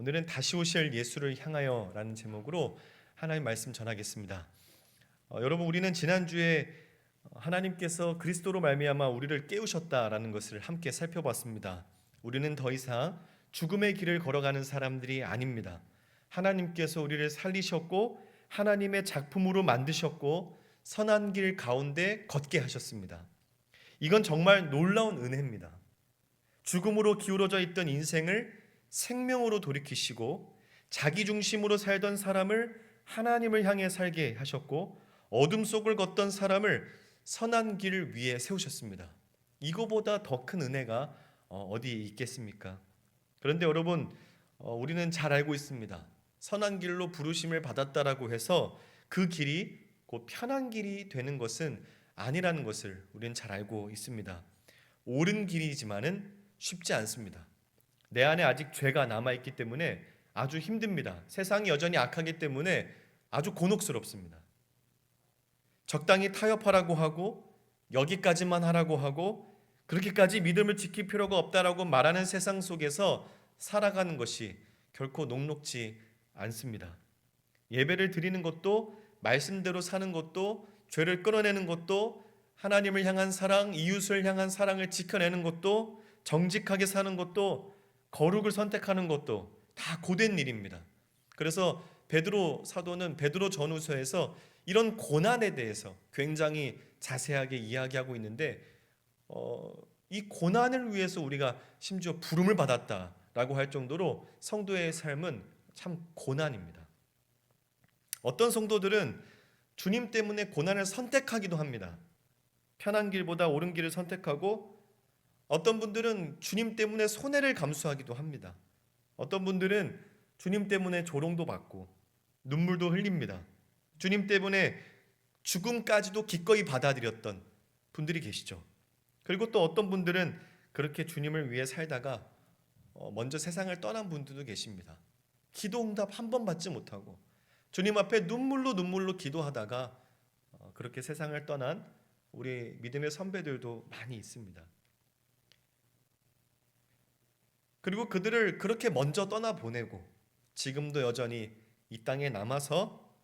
오늘은 다시 오실 예수를 향하여 라는 제목으로 하나님 말씀 전하겠습니다. 여러분, 우리는 지난주에 하나님께서 그리스도로 말미암아 우리를 깨우셨다라는 것을 함께 살펴봤습니다. 우리는 더 이상 죽음의 길을 걸어가는 사람들이 아닙니다. 하나님께서 우리를 살리셨고 하나님의 작품으로 만드셨고 선한 길 가운데 걷게 하셨습니다. 이건 정말 놀라운 은혜입니다. 죽음으로 기울어져 있던 인생을 생명으로 돌이키시고 자기 중심으로 살던 사람을 하나님을 향해 살게 하셨고 어둠 속을 걷던 사람을 선한 길 위에 세우셨습니다. 이거보다 더 큰 은혜가 어디 있겠습니까? 그런데 여러분, 우리는 잘 알고 있습니다. 선한 길로 부르심을 받았다라고 해서 그 길이 곧 편한 길이 되는 것은 아니라는 것을 우리는 잘 알고 있습니다. 옳은 길이지만은 쉽지 않습니다. 내 안에 아직 죄가 남아있기 때문에 아주 힘듭니다. 세상이 여전히 악하기 때문에 아주 곤혹스럽습니다. 적당히 타협하라고 하고 여기까지만 하라고 하고 그렇게까지 믿음을 지킬 필요가 없다라고 말하는 세상 속에서 살아가는 것이 결코 녹록지 않습니다. 예배를 드리는 것도 말씀대로 사는 것도 죄를 끊어내는 것도 하나님을 향한 사랑, 이웃을 향한 사랑을 지켜내는 것도 정직하게 사는 것도 거룩을 선택하는 것도 다 고된 일입니다. 그래서 베드로 사도는 베드로 전후서에서 이런 고난에 대해서 굉장히 자세하게 이야기하고 있는데 이 고난을 위해서 우리가 심지어 부름을 받았다라고 할 정도로 성도의 삶은 참 고난입니다. 어떤 성도들은 주님 때문에 고난을 선택하기도 합니다. 편한 길보다 옳은 길을 선택하고 어떤 분들은 주님 때문에 손해를 감수하기도 합니다. 어떤 분들은 주님 때문에 조롱도 받고 눈물도 흘립니다. 주님 때문에 죽음까지도 기꺼이 받아들였던 분들이 계시죠. 그리고 또 어떤 분들은 그렇게 주님을 위해 살다가 먼저 세상을 떠난 분들도 계십니다. 기도 응답 한 번 받지 못하고 주님 앞에 눈물로 기도하다가 그렇게 세상을 떠난 우리 믿음의 선배들도 많이 있습니다. 그리고 그들을 그렇게 먼저 떠나보내고 지금도 여전히 이 땅에 남아서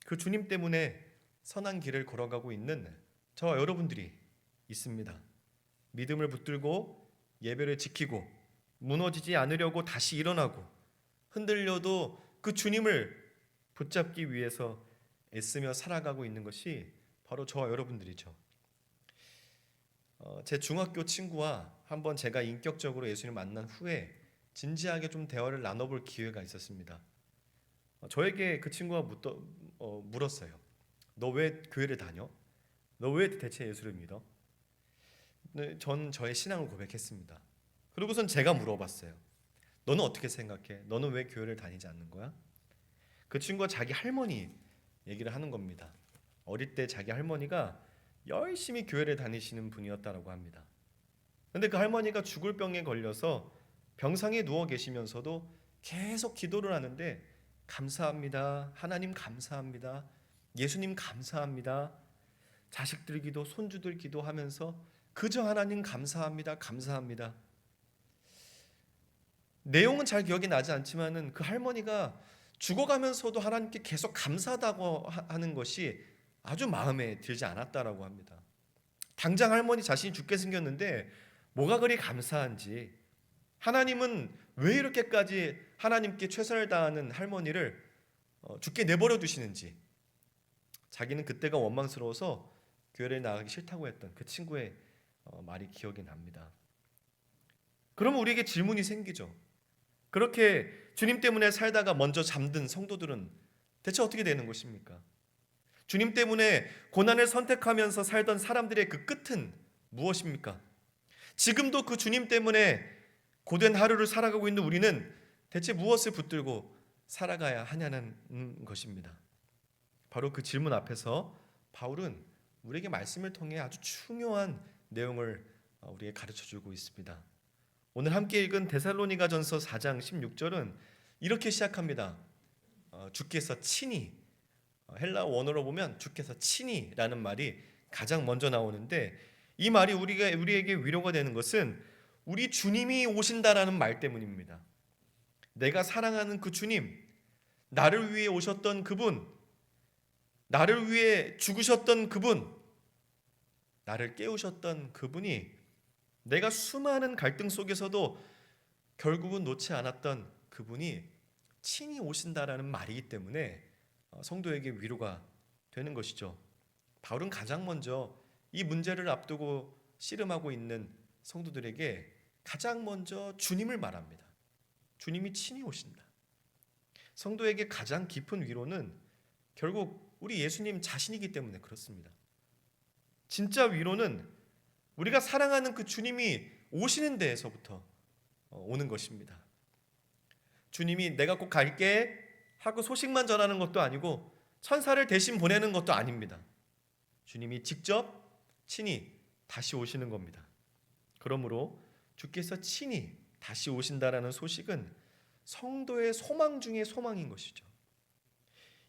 그 주님 때문에 선한 길을 걸어가고 있는 저와 여러분들이 있습니다. 믿음을 붙들고 예배를 지키고 무너지지 않으려고 다시 일어나고 흔들려도 그 주님을 붙잡기 위해서 애쓰며 살아가고 있는 것이 바로 저와 여러분들이죠. 제 중학교 친구와 한번 제가 인격적으로 예수님을 만난 후에 진지하게 좀 대화를 나눠볼 기회가 있었습니다. 저에게 그 친구가 물었어요. 너 왜 교회를 다녀? 너 왜 대체 예수를 믿어? 네, 전 저의 신앙을 고백했습니다. 그리고선 제가 물어봤어요. 너는 어떻게 생각해? 너는 왜 교회를 다니지 않는 거야? 그 친구가 자기 할머니 얘기를 하는 겁니다. 어릴 때 자기 할머니가 열심히 교회를 다니시는 분이었다고 합니다. 그런데 그 할머니가 죽을 병에 걸려서 병상에 누워 계시면서도 계속 기도를 하는데 감사합니다. 하나님 감사합니다. 예수님 감사합니다. 자식들 기도, 손주들 기도하면서 그저 하나님 감사합니다. 감사합니다. 내용은 잘 기억이 나지 않지만은 그 할머니가 죽어가면서도 하나님께 계속 감사하다고 하는 것이 아주 마음에 들지 않았다라고 합니다. 당장 할머니 자신이 죽게 생겼는데 뭐가 그리 감사한지, 하나님은 왜 이렇게까지 하나님께 최선을 다하는 할머니를 죽게 내버려 두시는지, 자기는 그때가 원망스러워서 교회를 나가기 싫다고 했던 그 친구의 말이 기억이 납니다. 그러면 우리에게 질문이 생기죠. 그렇게 주님 때문에 살다가 먼저 잠든 성도들은 대체 어떻게 되는 것입니까? 주님 때문에 고난을 선택하면서 살던 사람들의 그 끝은 무엇입니까? 지금도 그 주님 때문에 고된 하루를 살아가고 있는 우리는 대체 무엇을 붙들고 살아가야 하냐는 것입니다. 바로 그 질문 앞에서 바울은 우리에게 말씀을 통해 아주 중요한 내용을 우리에게 가르쳐주고 있습니다. 오늘 함께 읽은 데살로니가전서 4장 16절은 이렇게 시작합니다. 주께서 친히, 헬라어 원어로 보면 주께서 친히라는 말이 가장 먼저 나오는데, 이 말이 우리에게 위로가 되는 것은 우리 주님이 오신다라는 말 때문입니다. 내가 사랑하는 그 주님, 나를 위해 오셨던 그분, 나를 위해 죽으셨던 그분, 나를 깨우셨던 그분이 내가 수많은 갈등 속에서도 결국은 놓지 않았던 그분이 친히 오신다라는 말이기 때문에 성도에게 위로가 되는 것이죠. 바울은 가장 먼저 이 문제를 앞두고 씨름하고 있는 성도들에게 가장 먼저 주님을 말합니다. 주님이 친히 오신다. 성도에게 가장 깊은 위로는 결국 우리 예수님 자신이기 때문에 그렇습니다. 진짜 위로는 우리가 사랑하는 그 주님이 오시는 데에서부터 오는 것입니다. 주님이 내가 꼭 갈게 하고 소식만 전하는 것도 아니고 천사를 대신 보내는 것도 아닙니다. 주님이 직접 친히 다시 오시는 겁니다. 그러므로 주께서 친히 다시 오신다라는 소식은 성도의 소망 중에 소망인 것이죠.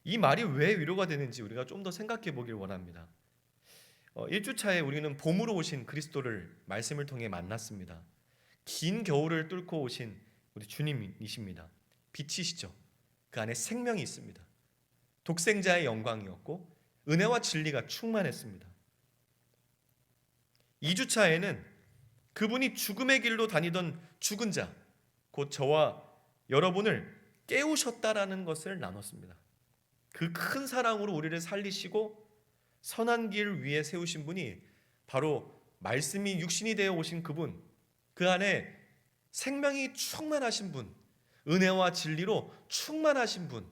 이 말이 왜 위로가 되는지 우리가 좀 더 생각해 보길 원합니다. 1주차에 우리는 봄으로 오신 그리스도를 말씀을 통해 만났습니다. 긴 겨울을 뚫고 오신 우리 주님이십니다. 빛이시죠. 그 안에 생명이 있습니다. 독생자의 영광이었고 은혜와 진리가 충만했습니다. 2주차에는 그분이 죽음의 길로 다니던 죽은 자, 곧 저와 여러분을 깨우셨다라는 것을 나눴습니다. 그 큰 사랑으로 우리를 살리시고 선한 길 위에 세우신 분이 바로 말씀이 육신이 되어 오신 그분, 그 안에 생명이 충만하신 분, 은혜와 진리로 충만하신 분,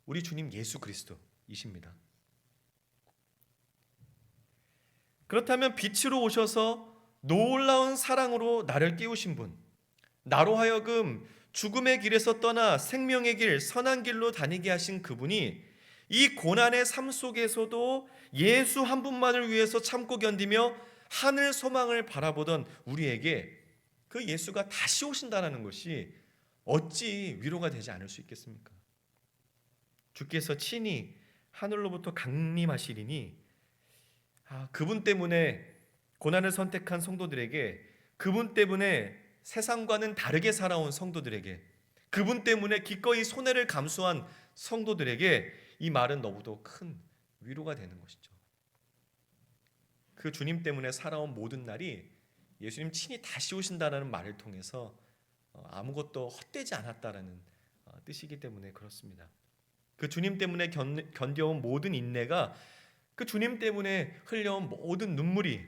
우리 주님 예수 그리스도이십니다. 그렇다면 빛으로 오셔서 놀라운 사랑으로 나를 깨우신 분, 나로 하여금 죽음의 길에서 떠나 생명의 길, 선한 길로 다니게 하신 그분이 이 고난의 삶 속에서도 예수 한 분만을 위해서 참고 견디며 하늘 소망을 바라보던 우리에게 그 예수가 다시 오신다는 것이 어찌 위로가 되지 않을 수 있겠습니까? 주께서 친히 하늘로부터 강림하시리니 그분 때문에 고난을 선택한 성도들에게, 그분 때문에 세상과는 다르게 살아온 성도들에게, 그분 때문에 기꺼이 손해를 감수한 성도들에게 이 말은 너무도 큰 위로가 되는 것이죠. 그 주님 때문에 살아온 모든 날이 예수님 친히 다시 오신다는 말을 통해서 아무것도 헛되지 않았다라는 뜻이기 때문에 그렇습니다. 그 주님 때문에 견뎌온 모든 인내가, 그 주님 때문에 흘려온 모든 눈물이,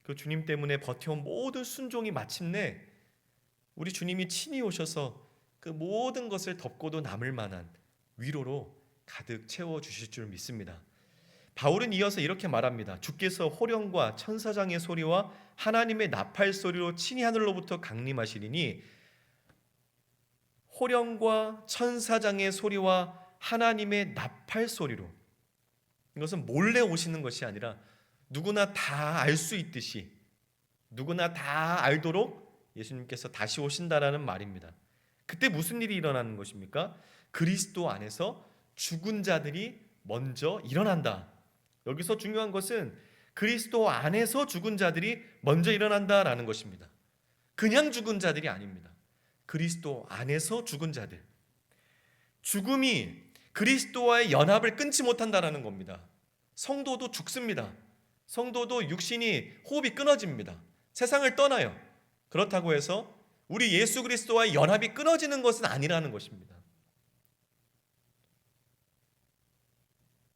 그 주님 때문에 버텨온 모든 순종이 마침내 우리 주님이 친히 오셔서 그 모든 것을 덮고도 남을 만한 위로로 가득 채워주실 줄 믿습니다. 바울은 이어서 이렇게 말합니다. 주께서 호령과 천사장의 소리와 하나님의 나팔 소리로 친히 하늘로부터 강림하시리니, 호령과 천사장의 소리와 하나님의 나팔 소리로, 이것은 몰래 오시는 것이 아니라 누구나 다 알 수 있듯이, 누구나 다 알도록 예수님께서 다시 오신다라는 말입니다. 그때 무슨 일이 일어나는 것입니까? 그리스도 안에서 죽은 자들이 먼저 일어난다. 여기서 중요한 것은 그리스도 안에서 죽은 자들이 먼저 일어난다라는 것입니다. 그냥 죽은 자들이 아닙니다. 그리스도 안에서 죽은 자들. 죽음이 그리스도와의 연합을 끊지 못한다라는 겁니다. 성도도 죽습니다. 성도도 육신이 호흡이 끊어집니다. 세상을 떠나요. 그렇다고 해서 우리 예수 그리스도와의 연합이 끊어지는 것은 아니라는 것입니다.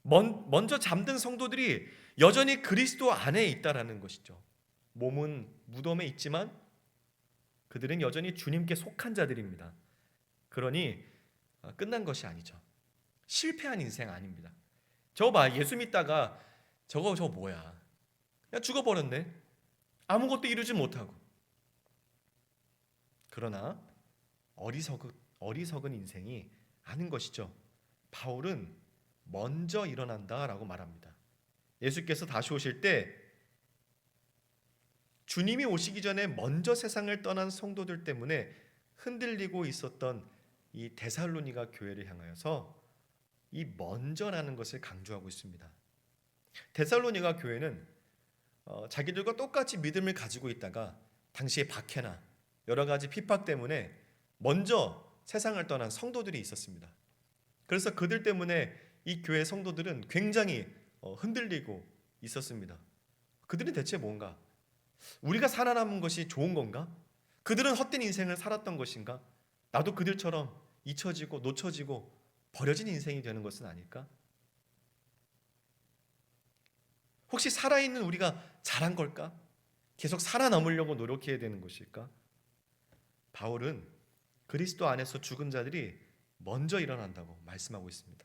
먼저 잠든 성도들이 여전히 그리스도 안에 있다라는 것이죠. 몸은 무덤에 있지만 그들은 여전히 주님께 속한 자들입니다. 그러니 끝난 것이 아니죠. 실패한 인생 아닙니다. 저거 봐, 예수 믿다가 저거 뭐야, 그냥 죽어버렸네. 아무것도 이루지 못하고. 그러나 어리석은 인생이 아닌 것이죠. 바울은 먼저 일어난다라고 말합니다. 예수께서 다시 오실 때 주님이 오시기 전에 먼저 세상을 떠난 성도들 때문에 흔들리고 있었던 이 데살로니가 교회를 향하여서 이 먼저라는 것을 강조하고 있습니다. 데살로니가 교회는 자기들과 똑같이 믿음을 가지고 있다가 당시의 박해나 여러 가지 핍박 때문에 먼저 세상을 떠난 성도들이 있었습니다. 그래서 그들 때문에 이 교회 성도들은 굉장히 흔들리고 있었습니다. 그들은 대체 뭔가? 우리가 살아남은 것이 좋은 건가? 그들은 헛된 인생을 살았던 것인가? 나도 그들처럼 잊혀지고 놓쳐지고 버려진 인생이 되는 것은 아닐까? 혹시 살아있는 우리가 잘한 걸까? 계속 살아남으려고 노력해야 되는 것일까? 바울은 그리스도 안에서 죽은 자들이 먼저 일어난다고 말씀하고 있습니다.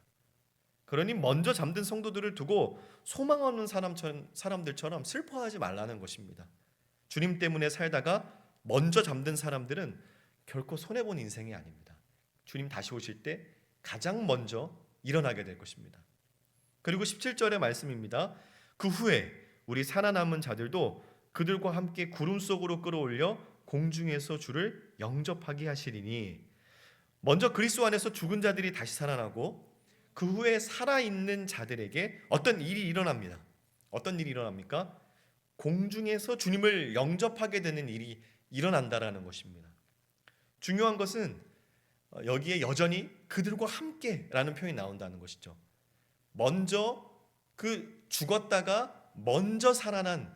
그러니 먼저 잠든 성도들을 두고 소망 없는 사람들처럼 슬퍼하지 말라는 것입니다. 주님 때문에 살다가 먼저 잠든 사람들은 결코 손해본 인생이 아닙니다. 주님 다시 오실 때 가장 먼저 일어나게 될 것입니다. 그리고 17절의 말씀입니다. 그 후에 우리 살아남은 자들도 그들과 함께 구름 속으로 끌어올려 공중에서 주를 영접하게 하시리니, 먼저 그리스도 안에서 죽은 자들이 다시 살아나고 그 후에 살아있는 자들에게 어떤 일이 일어납니다. 어떤 일이 일어납니까? 공중에서 주님을 영접하게 되는 일이 일어난다라는 것입니다. 중요한 것은 여기에 여전히 그들과 함께라는 표현이 나온다는 것이죠. 먼저 그 죽었다가 먼저 살아난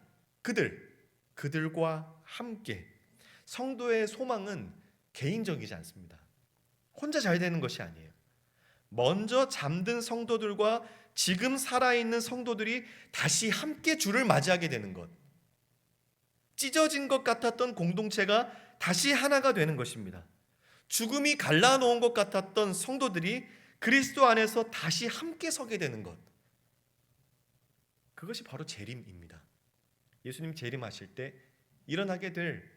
그들과 함께. 성도의 소망은 개인적이지 않습니다. 혼자 잘 되는 것이 아니에요. 먼저 잠든 성도들과 지금 살아있는 성도들이 다시 함께 주를 맞이하게 되는 것. 찢어진 것 같았던 공동체가 다시 하나가 되는 것입니다. 죽음이 갈라놓은 것 같았던 성도들이 그리스도 안에서 다시 함께 서게 되는 것. 그것이 바로 재림입니다. 예수님 재림하실 때 일어나게 될,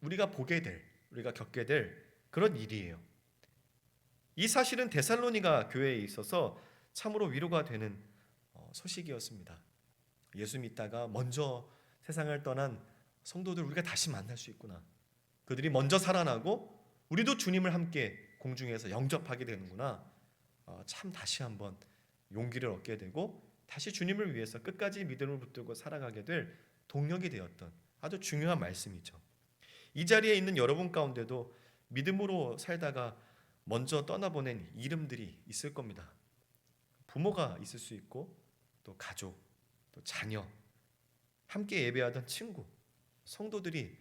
우리가 보게 될, 우리가 겪게 될 그런 일이에요. 이 사실은 데살로니가 교회에 있어서 참으로 위로가 되는 소식이었습니다. 예수 믿다가 먼저 세상을 떠난 성도들 우리가 다시 만날 수 있구나. 그들이 먼저 살아나고 우리도 주님을 함께 공중에서 영접하게 되는구나. 참 다시 한번 용기를 얻게 되고 다시 주님을 위해서 끝까지 믿음을 붙들고 살아가게 될 동력이 되었던 아주 중요한 말씀이죠. 이 자리에 있는 여러분 가운데도 믿음으로 살다가 먼저 떠나보낸 이름들이 있을 겁니다. 부모가 있을 수 있고 또 가족, 또 자녀, 함께 예배하던 친구, 성도들이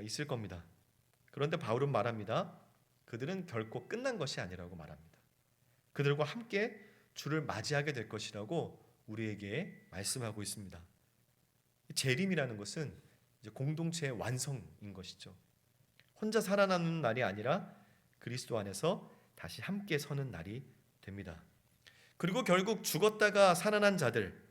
있을 겁니다. 그런데 바울은 말합니다. 그들은 결코 끝난 것이 아니라고 말합니다. 그들과 함께 주를 맞이하게 될 것이라고 우리에게 말씀하고 있습니다. 재림이라는 것은 이제 공동체의 완성인 것이죠. 혼자 살아남는 날이 아니라 그리스도 안에서 다시 함께 서는 날이 됩니다. 그리고 결국 죽었다가 살아난 자들,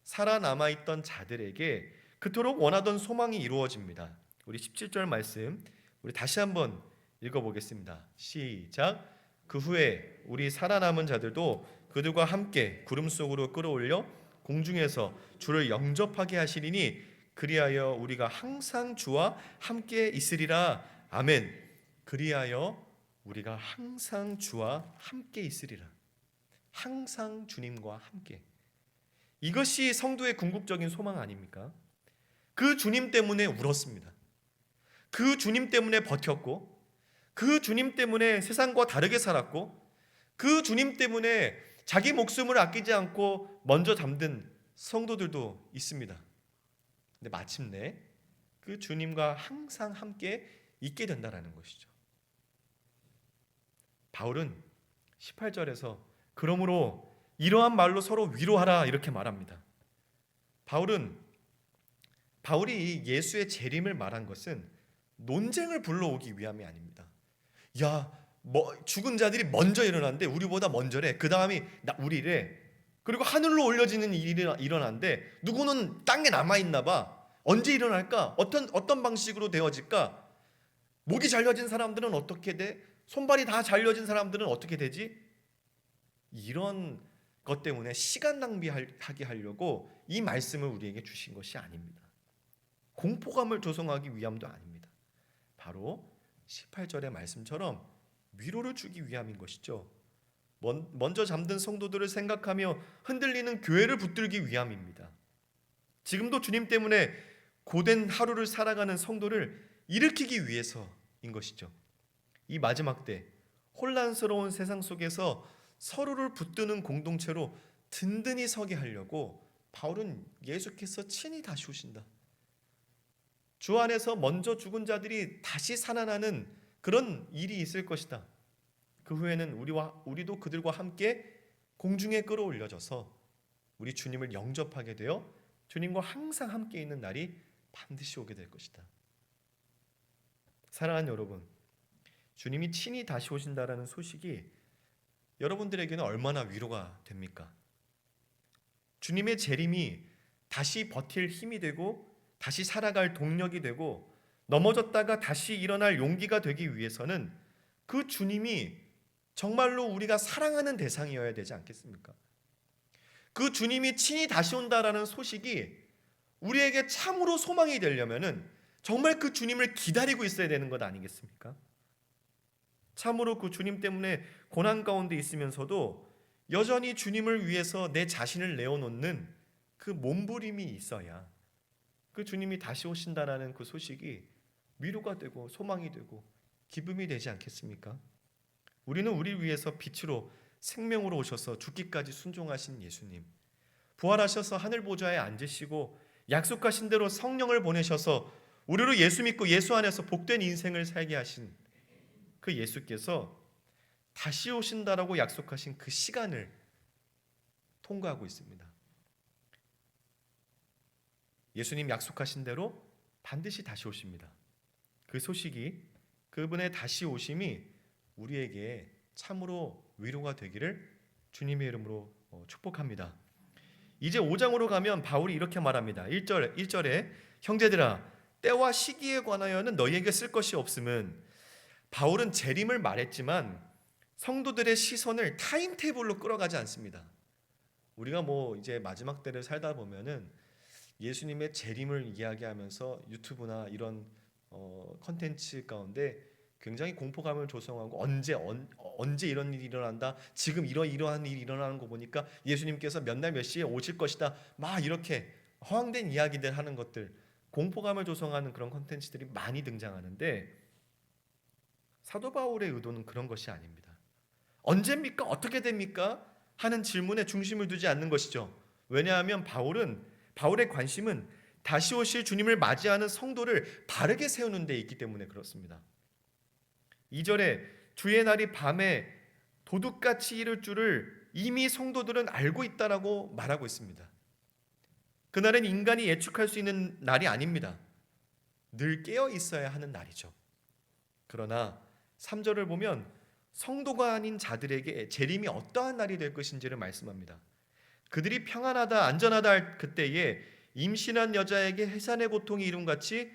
살아남아 있던 자들에게 그토록 원하던 소망이 이루어집니다. 우리 17절 말씀 우리 다시 한번 읽어보겠습니다. 시작. 그 후에 우리 살아남은 자들도 그들과 함께 구름 속으로 끌어올려 공중에서 주를 영접하게 하시리니 그리하여 우리가 항상 주와 함께 있으리라. 아멘. 그리하여 우리가 항상 주와 함께 있으리라. 항상 주님과 함께. 이것이 성도의 궁극적인 소망 아닙니까? 그 주님 때문에 울었습니다. 그 주님 때문에 버텼고, 그 주님 때문에 세상과 다르게 살았고, 그 주님 때문에 자기 목숨을 아끼지 않고 먼저 잠든 성도들도 있습니다. 근데 마침내 그 주님과 항상 함께 있게 된다는 것이죠. 바울은 18절에서 그러므로 이러한 말로 서로 위로하라 이렇게 말합니다. 바울이 예수의 재림을 말한 것은 논쟁을 불러오기 위함이 아닙니다. 죽은 자들이 먼저 일어났는데 우리보다 먼저래. 그 다음이 우리래. 그리고 하늘로 올려지는 일이 일어났는데 누구는 땅에 남아있나 봐. 언제 일어날까? 어떤 방식으로 되어질까? 목이 잘려진 사람들은 어떻게 돼? 손발이 다 잘려진 사람들은 어떻게 되지? 이런 것 때문에 시간 낭비하게 하려고 이 말씀을 우리에게 주신 것이 아닙니다. 공포감을 조성하기 위함도 아닙니다. 바로 18절의 말씀처럼 위로를 주기 위함인 것이죠. 먼저 잠든 성도들을 생각하며 흔들리는 교회를 붙들기 위함입니다. 지금도 주님 때문에 고된 하루를 살아가는 성도를 일으키기 위해서인 것이죠. 이 마지막 때 혼란스러운 세상 속에서 서로를 붙드는 공동체로 든든히 서게 하려고 바울은 예수께서 친히 다시 오신다. 주 안에서 먼저 죽은 자들이 다시 살아나는 그런 일이 있을 것이다. 그 후에는 우리도 그들과 함께 공중에 끌어올려져서 우리 주님을 영접하게 되어 주님과 항상 함께 있는 날이 반드시 오게 될 것이다. 사랑하는 여러분, 주님이 친히 다시 오신다라는 소식이 여러분들에게는 얼마나 위로가 됩니까? 주님의 재림이 다시 버틸 힘이 되고 다시 살아갈 동력이 되고 넘어졌다가 다시 일어날 용기가 되기 위해서는 그 주님이 정말로 우리가 사랑하는 대상이어야 되지 않겠습니까? 그 주님이 친히 다시 온다라는 소식이 우리에게 참으로 소망이 되려면은 정말 그 주님을 기다리고 있어야 되는 것 아니겠습니까? 참으로 그 주님 때문에 고난 가운데 있으면서도 여전히 주님을 위해서 내 자신을 내어놓는 그 몸부림이 있어야 그 주님이 다시 오신다라는 그 소식이 위로가 되고 소망이 되고 기쁨이 되지 않겠습니까? 우리는 우리를 위해서 빛으로 생명으로 오셔서 죽기까지 순종하신 예수님, 부활하셔서 하늘 보좌에 앉으시고 약속하신 대로 성령을 보내셔서 우리로 예수 믿고 예수 안에서 복된 인생을 살게 하신 그 예수께서 다시 오신다라고 약속하신 그 시간을 통과하고 있습니다. 예수님 약속하신 대로 반드시 다시 오십니다. 그 소식이, 그분의 다시 오심이 우리에게 참으로 위로가 되기를 주님의 이름으로 축복합니다. 이제 5장으로 가면 바울이 이렇게 말합니다. 1절에 형제들아 때와 시기에 관하여는 너희에게 쓸 것이 없음은, 바울은 재림을 말했지만 성도들의 시선을 타임테이블로 끌어가지 않습니다. 우리가 이제 마지막 때를 살다 보면은 예수님의 재림을 이야기하면서 유튜브나 이런 컨텐츠 가운데 굉장히 공포감을 조성하고 언제 이런 일이 일어난다, 지금 이러한 일이 일어나는 거 보니까 예수님께서 몇 날 몇 시에 오실 것이다, 막 이렇게 허황된 이야기들 하는 것들, 공포감을 조성하는 그런 컨텐츠들이 많이 등장하는데 사도 바울의 의도는 그런 것이 아닙니다. 언제입니까? 어떻게 됩니까? 하는 질문에 중심을 두지 않는 것이죠. 왜냐하면 바울의 관심은 다시 오실 주님을 맞이하는 성도를 바르게 세우는 데 있기 때문에 그렇습니다. 2절에 주의 날이 밤에 도둑같이 이를 줄을 이미 성도들은 알고 있다라고 말하고 있습니다. 그날은 인간이 예측할 수 있는 날이 아닙니다. 늘 깨어 있어야 하는 날이죠. 그러나 3절을 보면 성도가 아닌 자들에게 재림이 어떠한 날이 될 것인지를 말씀합니다. 그들이 평안하다 안전하다 할 그때에 임신한 여자에게 해산의 고통이 이름같이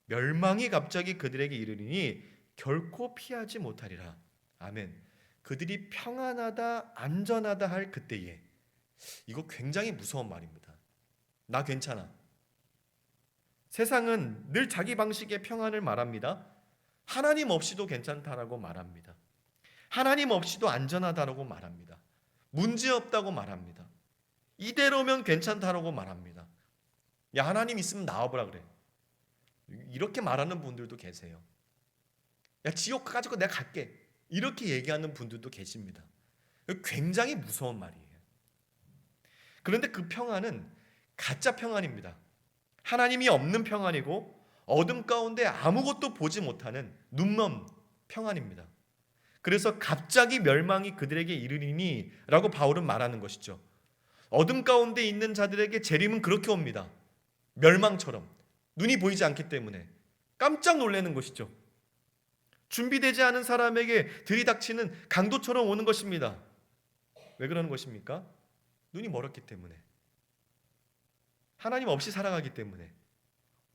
멸망이 갑자기 그들에게 이르리니 결코 피하지 못하리라. 아멘. 그들이 평안하다 안전하다 할 그때에, 이거 굉장히 무서운 말입니다. 나 괜찮아. 세상은 늘 자기 방식의 평안을 말합니다. 하나님 없이도 괜찮다라고 말합니다. 하나님 없이도 안전하다라고 말합니다. 문제없다고 말합니다. 이대로면 괜찮다라고 말합니다. 야, 하나님 있으면 나와보라 그래. 이렇게 말하는 분들도 계세요. 야, 지옥 가지고 내가 갈게. 이렇게 얘기하는 분들도 계십니다. 굉장히 무서운 말이에요. 그런데 그 평안은 가짜 평안입니다. 하나님이 없는 평안이고 어둠 가운데 아무것도 보지 못하는 눈먼 평안입니다. 그래서 갑자기 멸망이 그들에게 이르리니 라고 바울은 말하는 것이죠. 어둠 가운데 있는 자들에게 재림은 그렇게 옵니다. 멸망처럼 눈이 보이지 않기 때문에 깜짝 놀라는 것이죠. 준비되지 않은 사람에게 들이닥치는 강도처럼 오는 것입니다. 왜 그러는 것입니까? 눈이 멀었기 때문에, 하나님 없이 살아가기 때문에,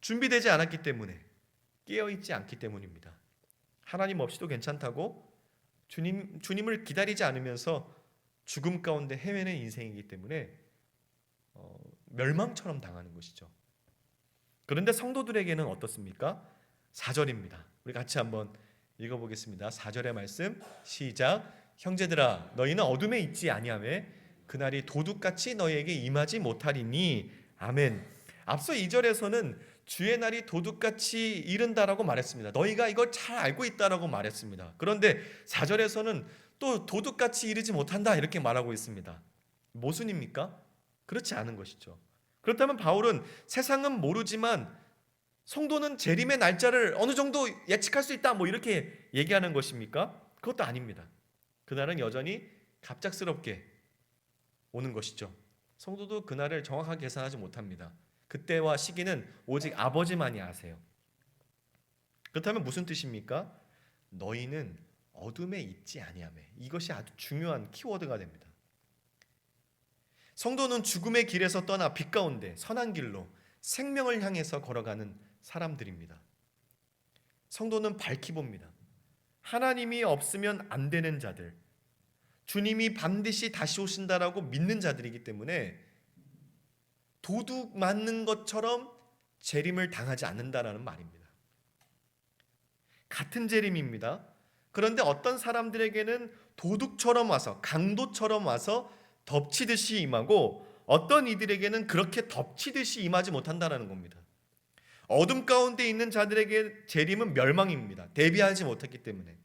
준비되지 않았기 때문에, 깨어있지 않기 때문입니다. 하나님 없이도 괜찮다고 주님을 기다리지 않으면서 죽음 가운데 헤매는 인생이기 때문에 멸망처럼 당하는 것이죠. 그런데 성도들에게는 어떻습니까? 4절입니다. 우리 같이 한번 읽어보겠습니다. 4절의 말씀 시작. 형제들아 너희는 어둠에 있지 아니하며 그날이 도둑같이 너희에게 임하지 못하리니. 아멘. 앞서 2절에서는 주의 날이 도둑같이 이른다라고 말했습니다. 너희가 이걸 잘 알고 있다라고 말했습니다. 그런데 4절에서는 또 도둑같이 이르지 못한다 이렇게 말하고 있습니다. 모순입니까? 그렇지 않은 것이죠. 그렇다면 바울은 세상은 모르지만 성도는 재림의 날짜를 어느 정도 예측할 수 있다 이렇게 얘기하는 것입니까? 그것도 아닙니다. 그날은 여전히 갑작스럽게 오는 것이죠. 성도도 그날을 정확하게 계산하지 못합니다. 그때와 시기는 오직 아버지만이 아세요. 그렇다면 무슨 뜻입니까? 너희는 어둠에 있지 아니하며. 이것이 아주 중요한 키워드가 됩니다. 성도는 죽음의 길에서 떠나 빛 가운데 선한 길로 생명을 향해서 걸어가는 사람들입니다. 성도는 밝히 봅니다. 하나님이 없으면 안 되는 자들, 주님이 반드시 다시 오신다라고 믿는 자들이기 때문에 도둑 맞는 것처럼 재림을 당하지 않는다라는 말입니다. 같은 재림입니다. 그런데 어떤 사람들에게는 도둑처럼 와서, 강도처럼 와서 덮치듯이 임하고, 어떤 이들에게는 그렇게 덮치듯이 임하지 못한다는 겁니다. 어둠 가운데 있는 자들에게 재림은 멸망입니다. 대비하지 못했기 때문에.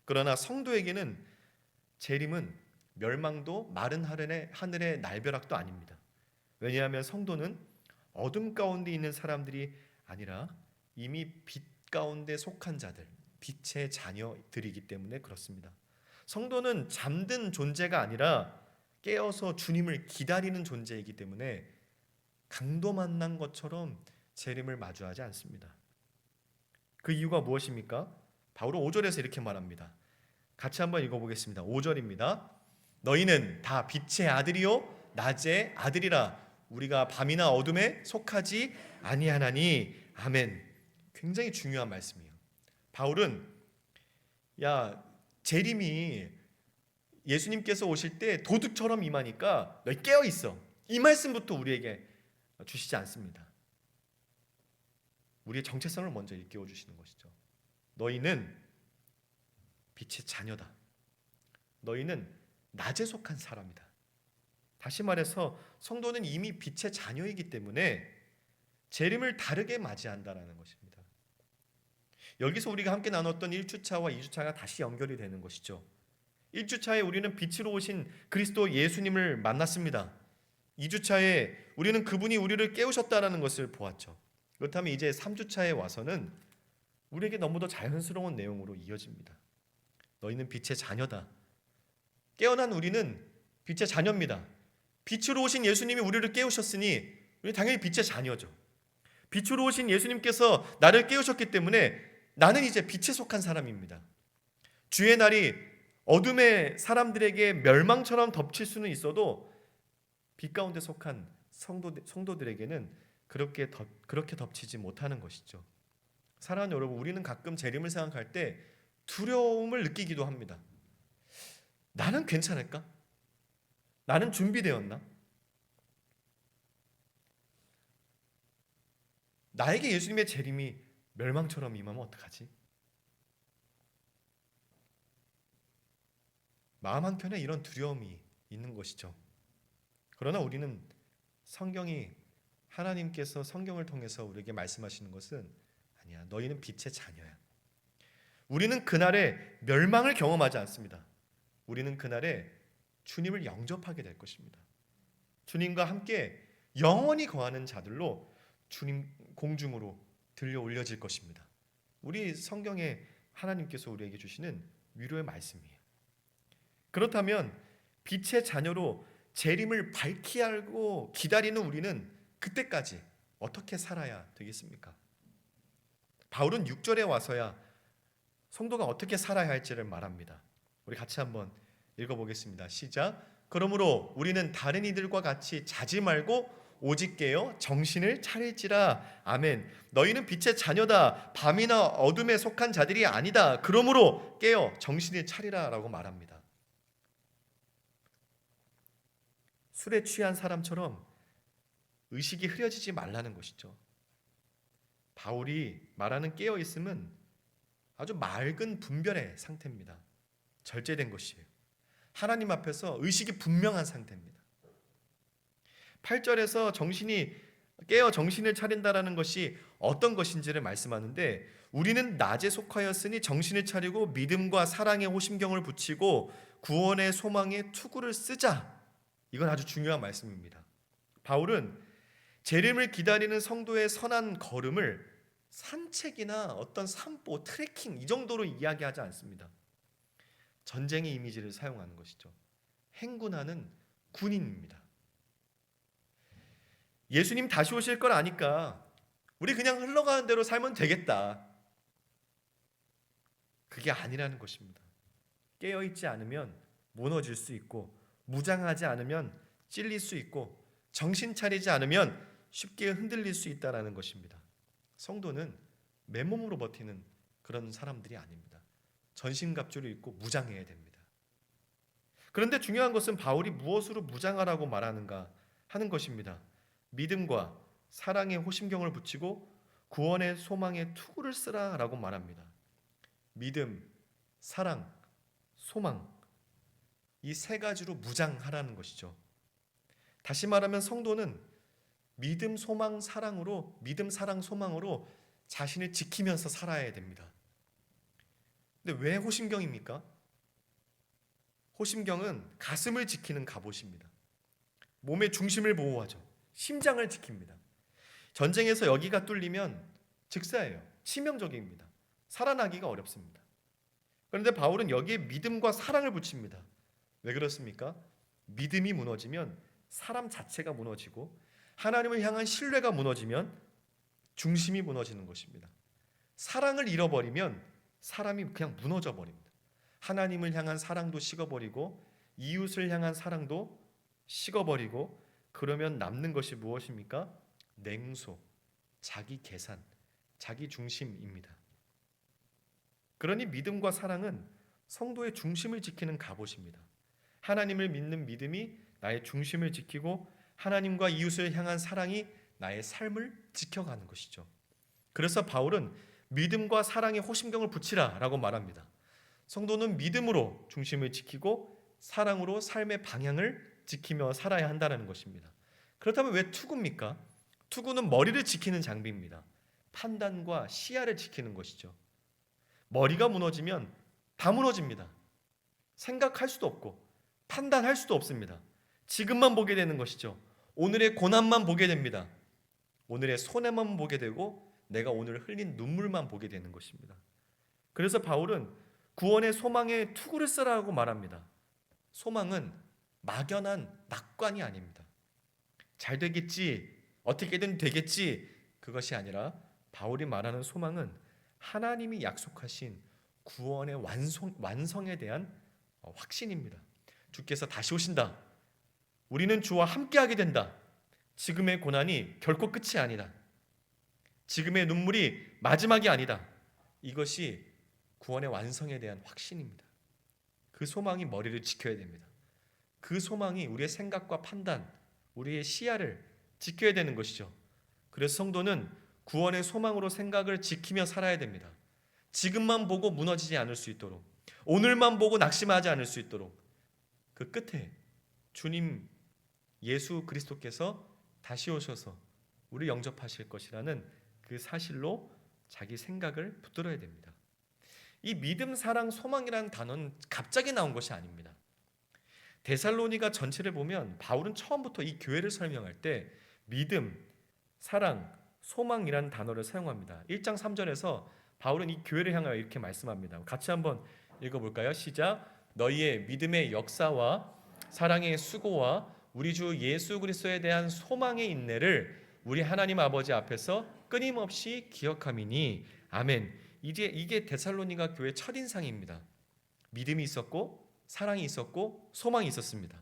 그러나 성도에게는 재림은 멸망도 마른 하늘의 날벼락도 아닙니다. 왜냐하면 성도는 어둠 가운데 있는 사람들이 아니라 이미 빛 가운데 속한 자들, 빛의 자녀들이기 때문에 그렇습니다. 성도는 잠든 존재가 아니라 깨어서 주님을 기다리는 존재이기 때문에 강도 만난 것처럼 재림을 마주하지 않습니다. 그 이유가 무엇입니까? 바울은 5절에서 이렇게 말합니다. 같이 한번 읽어보겠습니다. 5절입니다. 너희는 다 빛의 아들이요 낮의 아들이라. 우리가 밤이나 어둠에 속하지 아니하나니. 아멘. 굉장히 중요한 말씀이에요. 바울은 재림이 예수님께서 오실 때 도둑처럼 임하니까 너희 깨어 있어. 이 말씀부터 우리에게 주시지 않습니다. 우리의 정체성을 먼저 일깨워 주시는 것이죠. 너희는 빛의 자녀다. 너희는 낮에 속한 사람이다. 다시 말해서 성도는 이미 빛의 자녀이기 때문에 재림을 다르게 맞이한다는 것입니다. 여기서 우리가 함께 나눴던 1주차와 2주차가 다시 연결이 되는 것이죠. 1주차에 우리는 빛으로 오신 그리스도 예수님을 만났습니다. 2주차에 우리는 그분이 우리를 깨우셨다는 것을 보았죠. 그렇다면 이제 3주차에 와서는 우리에게 너무도 자연스러운 내용으로 이어집니다. 너희는 빛의 자녀다. 깨어난 우리는 빛의 자녀입니다. 빛으로 오신 예수님이 우리를 깨우셨으니 우리 당연히 빛의 자녀죠. 빛으로 오신 예수님께서 나를 깨우셨기 때문에 나는 이제 빛에 속한 사람입니다. 주의 날이 어둠의 사람들에게 멸망처럼 덮칠 수는 있어도 빛 가운데 속한 성도들에게는 그렇게 덮치지 못하는 것이죠. 사랑하는 여러분, 우리는 가끔 재림을 생각할 때 두려움을 느끼기도 합니다. 나는 괜찮을까? 나는 준비되었나? 나에게 예수님의 재림이 멸망처럼 임하면 어떡하지? 마음 한켠에 이런 두려움이 있는 것이죠. 그러나 우리는 하나님께서 성경을 통해서 우리에게 말씀하시는 것은 아니야. 너희는 빛의 자녀야. 우리는 그날에 멸망을 경험하지 않습니다. 우리는 그날에 주님을 영접하게 될 것입니다. 주님과 함께 영원히 거하는 자들로 주님 공중으로 들려 올려질 것입니다. 우리 성경에 하나님께서 우리에게 주시는 위로의 말씀이에요. 그렇다면 빛의 자녀로 재림을 밝히 알고 기다리는 우리는 그때까지 어떻게 살아야 되겠습니까? 바울은 6절에 와서야 성도가 어떻게 살아야 할지를 말합니다. 우리 같이 한번 읽어보겠습니다. 시작. 그러므로 우리는 다른 이들과 같이 자지 말고 오직 깨어 정신을 차릴지라. 아멘. 너희는 빛의 자녀다. 밤이나 어둠에 속한 자들이 아니다. 그러므로 깨어 정신을 차리라 라고 말합니다. 술에 취한 사람처럼 의식이 흐려지지 말라는 것이죠. 바울이 말하는 깨어있음은 아주 맑은 분별의 상태입니다. 절제된 것이에요. 하나님 앞에서 의식이 분명한 상태입니다. 8절에서 정신이 깨어 정신을 차린다라는 것이 어떤 것인지를 말씀하는데, 우리는 낮에 속하였으니 정신을 차리고 믿음과 사랑의 호심경을 붙이고 구원의 소망의 투구를 쓰자. 이건 아주 중요한 말씀입니다. 바울은 재림을 기다리는 성도의 선한 걸음을 산책이나 어떤 산보, 트레킹 이 정도로 이야기하지 않습니다. 전쟁의 이미지를 사용하는 것이죠. 행군하는 군인입니다. 예수님 다시 오실 걸 아니까 우리 그냥 흘러가는 대로 살면 되겠다. 그게 아니라는 것입니다. 깨어있지 않으면 무너질 수 있고, 무장하지 않으면 찔릴 수 있고, 정신 차리지 않으면 쉽게 흔들릴 수 있다는 것입니다. 성도는 맨몸으로 버티는 그런 사람들이 아닙니다. 전신갑주를 입고 무장해야 됩니다. 그런데 중요한 것은 바울이 무엇으로 무장하라고 말하는가 하는 것입니다. 믿음과 사랑의 호심경을 붙이고 구원의 소망의 투구를 쓰라라고 말합니다. 믿음, 사랑, 소망, 이 세 가지로 무장하라는 것이죠. 다시 말하면 성도는 믿음, 소망, 사랑으로, 믿음, 사랑, 소망으로 자신을 지키면서 살아야 됩니다. 근데 왜 호심경입니까? 호심경은 가슴을 지키는 갑옷입니다. 몸의 중심을 보호하죠. 심장을 지킵니다. 전쟁에서 여기가 뚫리면 즉사예요. 치명적입니다. 살아나기가 어렵습니다. 그런데 바울은 여기에 믿음과 사랑을 붙입니다. 왜 그렇습니까? 믿음이 무너지면 사람 자체가 무너지고, 하나님을 향한 신뢰가 무너지면 중심이 무너지는 것입니다. 사랑을 잃어버리면 사람이 그냥 무너져 버립니다. 하나님을 향한 사랑도 식어버리고 이웃을 향한 사랑도 식어버리고, 그러면 남는 것이 무엇입니까? 냉소, 자기 계산, 자기 중심입니다. 그러니 믿음과 사랑은 성도의 중심을 지키는 갑옷입니다. 하나님을 믿는 믿음이 나의 중심을 지키고, 하나님과 이웃을 향한 사랑이 나의 삶을 지켜가는 것이죠. 그래서 바울은 믿음과 사랑의 호심경을 붙이라라고 말합니다. 성도는 믿음으로 중심을 지키고 사랑으로 삶의 방향을 지키며 살아야 한다는 것입니다. 그렇다면 왜 투구입니까? 투구는 머리를 지키는 장비입니다. 판단과 시야를 지키는 것이죠. 머리가 무너지면 다 무너집니다. 생각할 수도 없고 판단할 수도 없습니다. 지금만 보게 되는 것이죠. 오늘의 고난만 보게 됩니다. 오늘의 손해만 보게 되고 내가 오늘 흘린 눈물만 보게 되는 것입니다. 그래서 바울은 구원의 소망의 투구를 쓰라고 말합니다. 소망은 막연한 낙관이 아닙니다. 잘 되겠지, 어떻게든 되겠지, 그것이 아니라 바울이 말하는 소망은 하나님이 약속하신 구원의 완성에 대한 확신입니다. 주께서 다시 오신다. 우리는 주와 함께하게 된다. 지금의 고난이 결코 끝이 아니다. 지금의 눈물이 마지막이 아니다. 이것이 구원의 완성에 대한 확신입니다. 그 소망이 머리를 지켜야 됩니다. 그 소망이 우리의 생각과 판단, 우리의 시야를 지켜야 되는 것이죠. 그래서 성도는 구원의 소망으로 생각을 지키며 살아야 됩니다. 지금만 보고 무너지지 않을 수 있도록, 오늘만 보고 낙심하지 않을 수 있도록, 그 끝에 주님 예수 그리스도께서 다시 오셔서 우리 영접하실 것이라는 그 사실로 자기 생각을 붙들어야 됩니다. 이 믿음, 사랑, 소망이라는 단어는 갑자기 나온 것이 아닙니다. 데살로니가 전체를 보면 바울은 처음부터 이 교회를 설명할 때 믿음, 사랑, 소망이라는 단어를 사용합니다. 1장 3절에서 바울은 이 교회를 향하여 이렇게 말씀합니다. 같이 한번 읽어볼까요? 시작. 너희의 믿음의 역사와 사랑의 수고와 우리 주 예수 그리스도에 대한 소망의 인내를 우리 하나님 아버지 앞에서 끊임없이 기억함이니 아멘. 이게 데살로니가 교회 첫인상입니다. 믿음이 있었고 사랑이 있었고 소망이 있었습니다.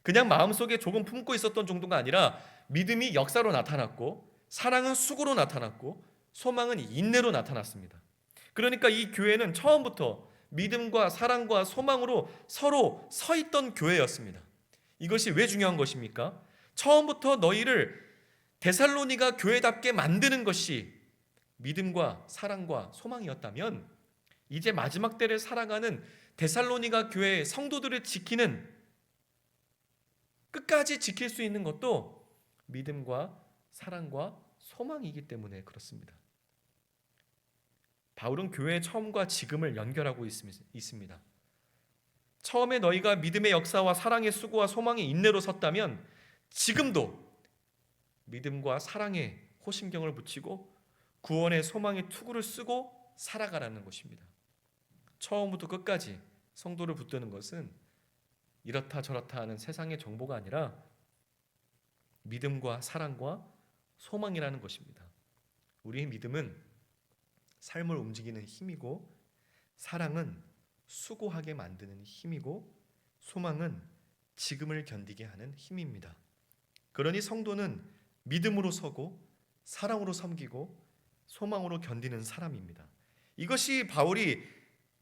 그냥 마음속에 조금 품고 있었던 정도가 아니라 믿음이 역사로 나타났고, 사랑은 수고로 나타났고, 소망은 인내로 나타났습니다. 그러니까 이 교회는 처음부터 믿음과 사랑과 소망으로 서로 서 있던 교회였습니다. 이것이 왜 중요한 것입니까? 처음부터 너희를 데살로니가 교회답게 만드는 것이 믿음과 사랑과 소망이었다면, 이제 마지막 때를 살아가는 데살로니가 교회의 성도들을 지키는, 끝까지 지킬 수 있는 것도 믿음과 사랑과 소망이기 때문에 그렇습니다. 바울은 교회의 처음과 지금을 연결하고 있습니다. 처음에 너희가 믿음의 역사와 사랑의 수고와 소망의 인내로 섰다면 지금도 믿음과 사랑의 호심경을 붙이고 구원의 소망의 투구를 쓰고 살아가라는 것입니다. 처음부터 끝까지 성도를 붙드는 것은 이렇다 저렇다 하는 세상의 정보가 아니라 믿음과 사랑과 소망이라는 것입니다. 우리의 믿음은 삶을 움직이는 힘이고, 사랑은 수고하게 만드는 힘이고, 소망은 지금을 견디게 하는 힘입니다. 그러니 성도는 믿음으로 서고 사랑으로 섬기고 소망으로 견디는 사람입니다. 이것이 바울이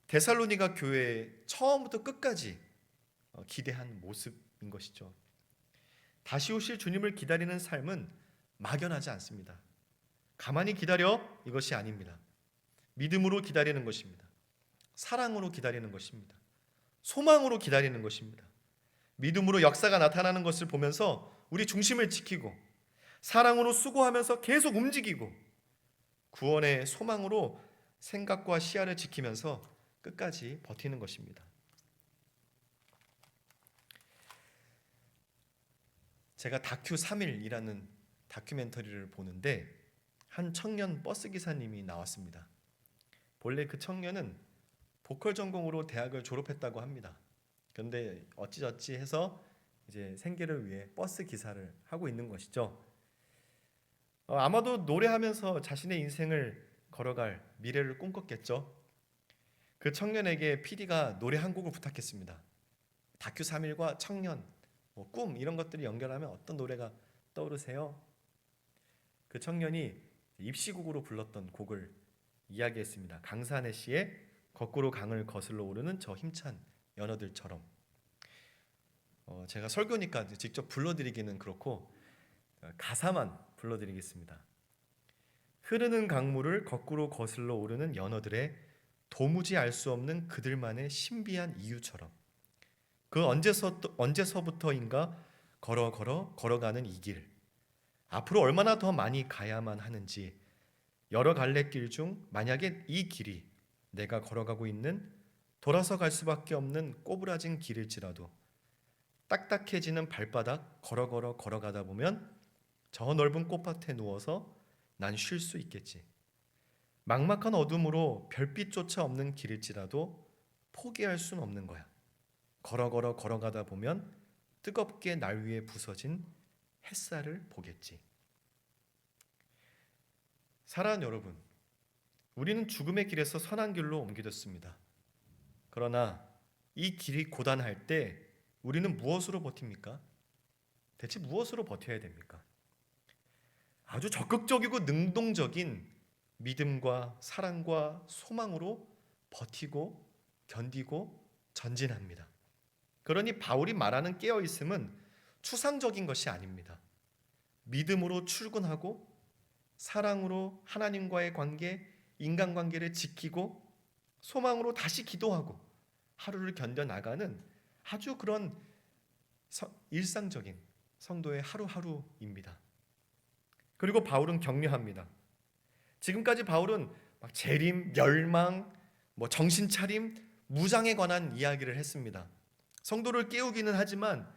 데살로니가 교회에 처음부터 끝까지 기대한 모습인 것이죠. 다시 오실 주님을 기다리는 삶은 막연하지 않습니다. 가만히 기다려 이것이 아닙니다. 믿음으로 기다리는 것입니다. 사랑으로 기다리는 것입니다. 소망으로 기다리는 것입니다. 믿음으로 역사가 나타나는 것을 보면서 우리 중심을 지키고, 사랑으로 수고하면서 계속 움직이고, 구원의 소망으로 생각과 시야를 지키면서 끝까지 버티는 것입니다. 제가 다큐 3일이라는 다큐멘터리를 보는데 한 청년 버스 기사님이 나왔습니다. 본래 그 청년은 보컬 전공으로 대학을 졸업했다고 합니다. 그런데 어찌저찌 해서 이제 생계를 위해 버스 기사를 하고 있는 것이죠. 아마도 노래하면서 자신의 인생을 걸어갈 미래를 꿈꿨겠죠. 그 청년에게 PD가 노래 한 곡을 부탁했습니다. 다큐 3일과 청년, 꿈 이런 것들이 연결하면 어떤 노래가 떠오르세요? 그 청년이 입시곡으로 불렀던 곡을 이야기했습니다. 강산의 시의 거꾸로 강을 거슬러 오르는 저 힘찬 연어들처럼. 제가 설교니까 직접 불러드리기는 그렇고 가사만 불러드리겠습니다. 흐르는 강물을 거꾸로 거슬러 오르는 연어들의 도무지 알 수 없는 그들만의 신비한 이유처럼, 그 언제서부터인가 걸어가는 이 길, 앞으로 얼마나 더 많이 가야만 하는지, 여러 갈래 길 중 만약에 이 길이 내가 걸어가고 있는 돌아서 갈 수밖에 없는 꼬부라진 길일지라도 딱딱해지는 발바닥 걸어가다 보면 저 넓은 꽃밭에 누워서 난 쉴 수 있겠지. 막막한 어둠으로 별빛조차 없는 길일지라도 포기할 수는 없는 거야. 걸어가다 보면 뜨겁게 날 위에 부서진 햇살을 보겠지. 사랑하는 여러분, 우리는 죽음의 길에서 선한 길로 옮겨졌습니다. 그러나 이 길이 고단할 때 우리는 무엇으로 버팁니까? 대체 무엇으로 버텨야 됩니까? 아주 적극적이고 능동적인 믿음과 사랑과 소망으로 버티고 견디고 전진합니다. 그러니 바울이 말하는 깨어있음은 추상적인 것이 아닙니다. 믿음으로 출근하고 사랑으로 하나님과의 관계, 인간관계를 지키고 소망으로 다시 기도하고 하루를 견뎌나가는 아주 그런 일상적인 성도의 하루하루입니다. 그리고 바울은 격려합니다. 지금까지 바울은 막 재림, 멸망, 정신차림, 무장에 관한 이야기를 했습니다. 성도를 깨우기는 하지만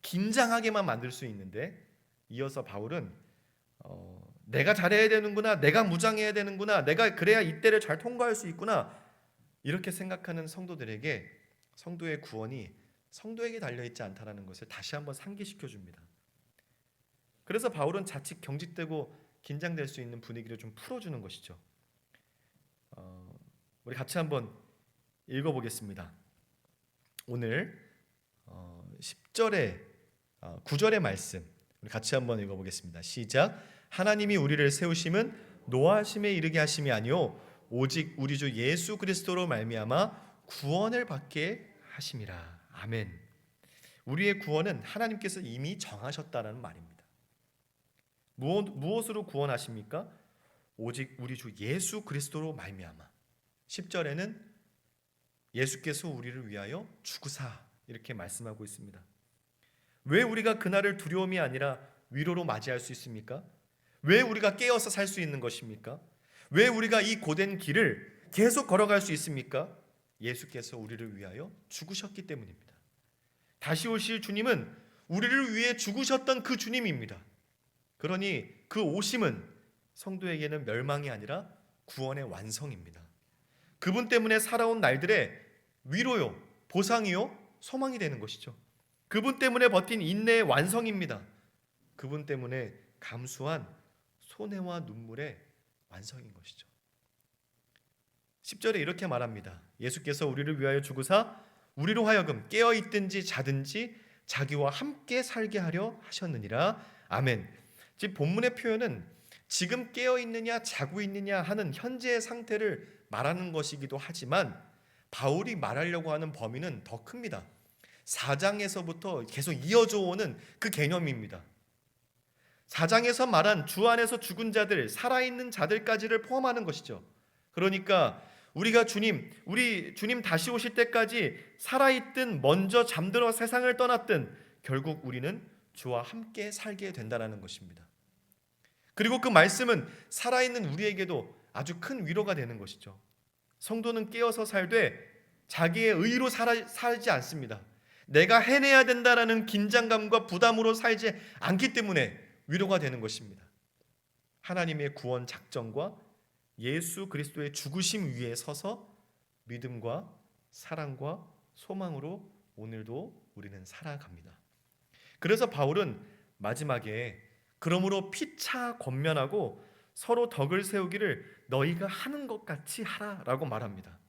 긴장하게만 만들 수 있는데, 이어서 바울은 내가 잘해야 되는구나, 내가 무장해야 되는구나, 내가 그래야 이때를 잘 통과할 수 있구나, 이렇게 생각하는 성도들에게 성도의 구원이 성도에게 달려있지 않다는 것을 다시 한번 상기시켜 줍니다. 그래서 바울은 자칫 경직되고 긴장될 수 있는 분위기를 좀 풀어주는 것이죠. 우리 같이 한번 읽어보겠습니다. 오늘 10절에 9절의 말씀 우리 같이 한번 읽어보겠습니다. 시작. 하나님이 우리를 세우심은 노하심에 이르게 하심이 아니요 오직 우리 주 예수 그리스도로 말미암아 구원을 받게 하심이라. 아멘. 우리의 구원은 하나님께서 이미 정하셨다는 말입니다. 무엇으로 구원하십니까? 오직 우리 주 예수 그리스도로 말미암아. 10절에는 예수께서 우리를 위하여 죽으사 이렇게 말씀하고 있습니다. 왜 우리가 그날을 두려움이 아니라 위로로 맞이할 수 있습니까? 왜 우리가 깨어서 살 수 있는 것입니까? 왜 우리가 이 고된 길을 계속 걸어갈 수 있습니까? 예수께서 우리를 위하여 죽으셨기 때문입니다. 다시 오실 주님은 우리를 위해 죽으셨던 그 주님입니다. 그러니 그 오심은 성도에게는 멸망이 아니라 구원의 완성입니다. 그분 때문에 살아온 날들의 위로요, 보상이요, 소망이 되는 것이죠. 그분 때문에 버틴 인내의 완성입니다. 그분 때문에 감수한 손해와 눈물의 완성인 것이죠. 10절에 이렇게 말합니다. 예수께서 우리를 위하여 죽으사 우리로 하여금 깨어 있든지 자든지 자기와 함께 살게 하려 하셨느니라. 아멘. 즉 본문의 표현은 지금 깨어 있느냐 자고 있느냐 하는 현재의 상태를 말하는 것이기도 하지만 바울이 말하려고 하는 범위는 더 큽니다. 4장에서부터 계속 이어져 오는 그 개념입니다. 4장에서 말한 주 안에서 죽은 자들, 살아있는 자들까지를 포함하는 것이죠. 그러니까 우리 주님 다시 오실 때까지 살아있든 먼저 잠들어 세상을 떠났든 결국 우리는 주와 함께 살게 된다는 것입니다. 그리고 그 말씀은 살아있는 우리에게도 아주 큰 위로가 되는 것이죠. 성도는 깨어서 살되 자기의 의로 살지 않습니다. 내가 해내야 된다라는 긴장감과 부담으로 살지 않기 때문에 위로가 되는 것입니다. 하나님의 구원 작정과 예수 그리스도의 죽으심 위에 서서 믿음과 사랑과 소망으로 오늘도 우리는 살아갑니다. 그래서 바울은 마지막에 그러므로 피차 권면하고 서로 덕을 세우기를 너희가 하는 것 같이 하라라고 말합니다.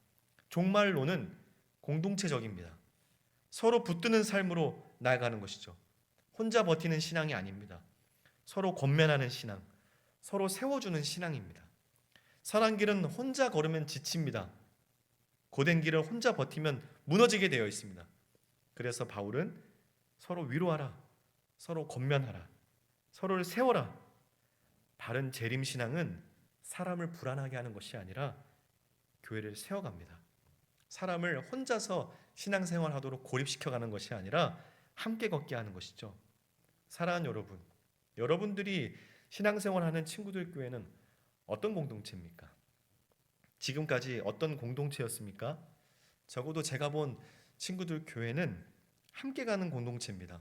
종말론은 공동체적입니다. 서로 붙드는 삶으로 나아가는 것이죠. 혼자 버티는 신앙이 아닙니다. 서로 권면하는 신앙, 서로 세워주는 신앙입니다. 선한 길은 혼자 걸으면 지칩니다. 고된 길을 혼자 버티면 무너지게 되어 있습니다. 그래서 바울은 서로 위로하라, 서로 권면하라, 서로를 세워라. 바른 재림신앙은 사람을 불안하게 하는 것이 아니라 교회를 세워갑니다. 사람을 혼자서 신앙생활하도록 고립시켜가는 것이 아니라 함께 걷게 하는 것이죠. 사랑하는 여러분, 여러분들이 신앙생활하는 친구들 교회는 어떤 공동체입니까? 지금까지 어떤 공동체였습니까? 적어도 제가 본 친구들 교회는 함께 가는 공동체입니다.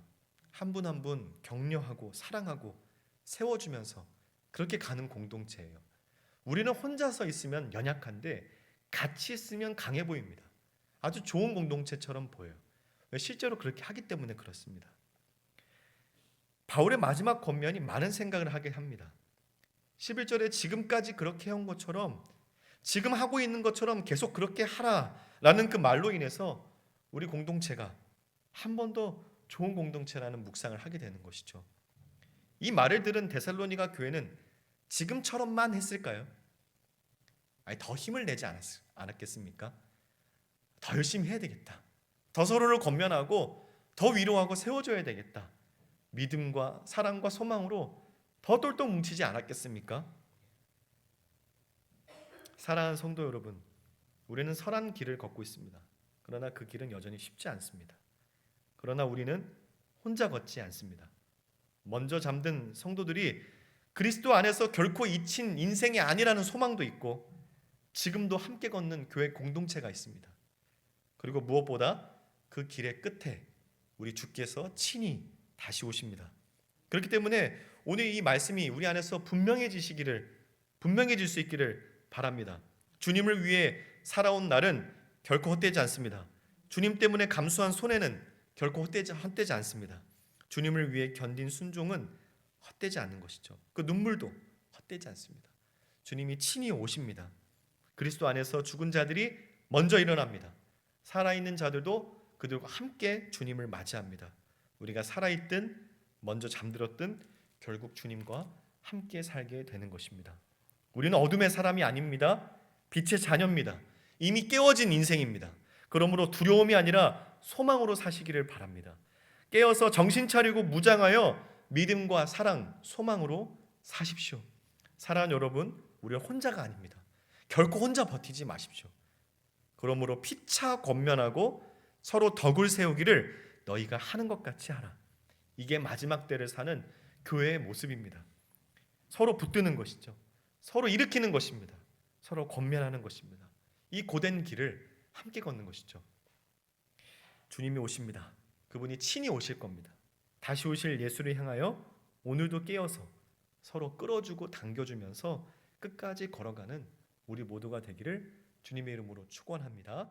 한 분 한 분 격려하고 사랑하고 세워주면서 그렇게 가는 공동체예요. 우리는 혼자서 있으면 연약한데 같이 있으면 강해 보입니다. 아주 좋은 공동체처럼 보여요. 실제로 그렇게 하기 때문에 그렇습니다. 바울의 마지막 권면이 많은 생각을 하게 합니다. 11절에 지금까지 그렇게 해온 것처럼 지금 하고 있는 것처럼 계속 그렇게 하라라는 그 말로 인해서 우리 공동체가 한 번 더 좋은 공동체라는 묵상을 하게 되는 것이죠. 이 말을 들은 데살로니가 교회는 지금처럼만 했을까요? 아니, 더 힘을 내지 않았겠습니까? 더 열심히 해야 되겠다. 더 서로를 권면하고 더 위로하고 세워줘야 되겠다. 믿음과 사랑과 소망으로 더 똘똘 뭉치지 않았겠습니까? 사랑하는 성도 여러분, 우리는 선한 길을 걷고 있습니다. 그러나 그 길은 여전히 쉽지 않습니다. 그러나 우리는 혼자 걷지 않습니다. 먼저 잠든 성도들이 그리스도 안에서 결코 잊힌 인생이 아니라는 소망도 있고 지금도 함께 걷는 교회 공동체가 있습니다. 그리고 무엇보다 그 길의 끝에 우리 주께서 친히 다시 오십니다. 그렇기 때문에 오늘 이 말씀이 우리 안에서 분명해질 수 있기를 바랍니다. 주님을 위해 살아온 날은 결코 헛되지 않습니다. 주님 때문에 감수한 손해는 결코 헛되지 않습니다. 주님을 위해 견딘 순종은 헛되지 않는 것이죠. 그 눈물도 헛되지 않습니다. 주님이 친히 오십니다. 그리스도 안에서 죽은 자들이 먼저 일어납니다. 살아있는 자들도 그들과 함께 주님을 맞이합니다. 우리가 살아있든 먼저 잠들었든 결국 주님과 함께 살게 되는 것입니다. 우리는 어둠의 사람이 아닙니다. 빛의 자녀입니다. 이미 깨어진 인생입니다. 그러므로 두려움이 아니라 소망으로 사시기를 바랍니다. 깨어서 정신 차리고 무장하여 믿음과 사랑, 소망으로 사십시오. 사랑하는 여러분, 우리는 혼자가 아닙니다. 결코 혼자 버티지 마십시오. 그러므로 피차 권면하고 서로 덕을 세우기를 너희가 하는 것 같이 하라. 이게 마지막 때를 사는 교회의 모습입니다. 서로 붙드는 것이죠. 서로 일으키는 것입니다. 서로 권면하는 것입니다. 이 고된 길을 함께 걷는 것이죠. 주님이 오십니다. 그분이 친히 오실 겁니다. 다시 오실 예수를 향하여 오늘도 깨어서 서로 끌어주고 당겨주면서 끝까지 걸어가는 우리 모두가 되기를 주님의 이름으로 축원합니다.